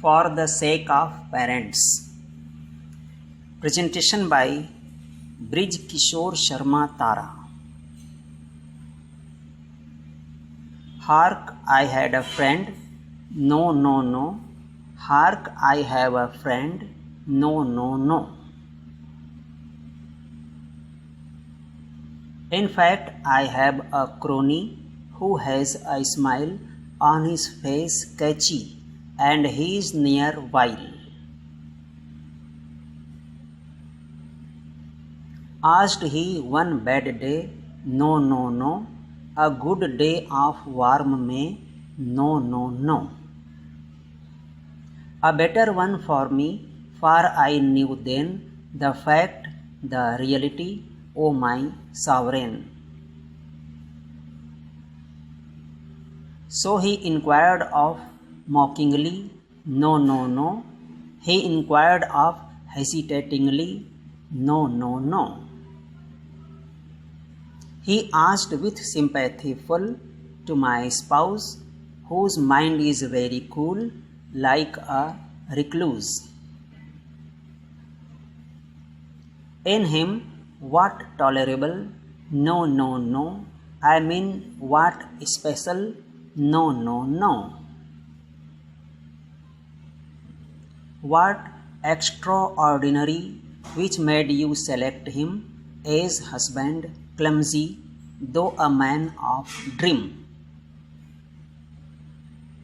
For the Sake of Parents. Presentation by Brij Kishore Sharma Tara. Hark, I had a friend. No, no, no. Hark, I have a friend. No, no, no. In fact, I have a crony who has a smile on his face catchy, and he is near while. Asked he one bad day? No, no, no. A good day of warm May? No, no, no. A better one for me, for I knew then the fact, the reality, O my sovereign. So he inquired of mockingly, no, no, no. He inquired of hesitatingly, no, no, no. He asked with sympathy full to my spouse, whose mind is very cool, like a recluse. In him, what tolerable? No, no, no. I mean, what special? No, no, no. What extraordinary which made you select him as husband, clumsy, though a man of dream?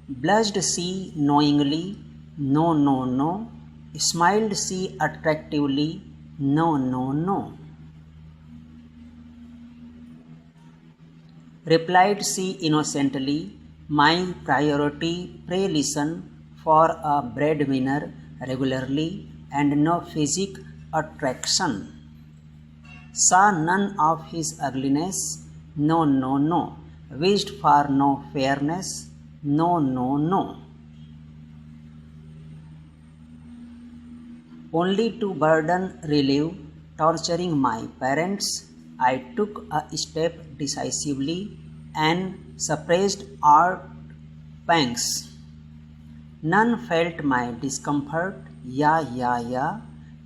Blushed she knowingly? No, no, no. Smiled she attractively? No, no, no. Replied she innocently, my priority, pray listen, for a breadwinner regularly and no physic attraction. Saw none of his ugliness? No, no, no. Wished for no fairness? No, no, no. Only to burden, relieve, torturing my parents, I took a step decisively and suppressed art pangs. None felt my discomfort, yeah,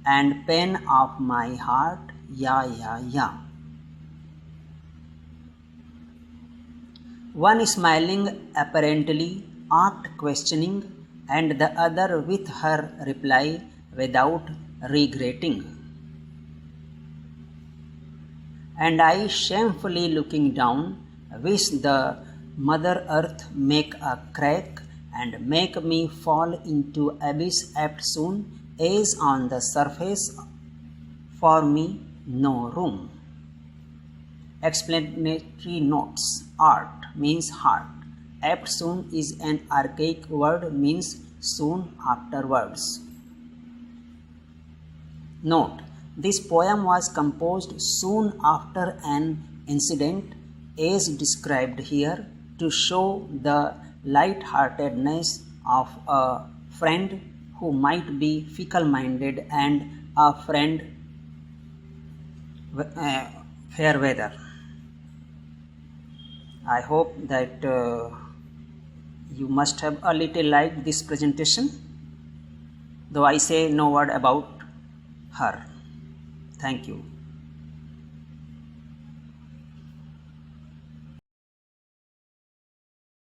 and pain of my heart, yeah. One smiling apparently, oft questioning, and the other with her reply without regretting. And I, shamefully looking down, wish the Mother Earth make a crack and make me fall into abyss apt soon, as on the surface for me no room. Explanatory notes. Art means heart. Apt soon is an archaic word, means soon afterwards. Note: this poem was composed soon after an incident as described here to show the light-heartedness of a friend who might be fickle-minded and a friend fair weather. I hope that you must have a little liked this presentation, though I say no word about her. Thank you.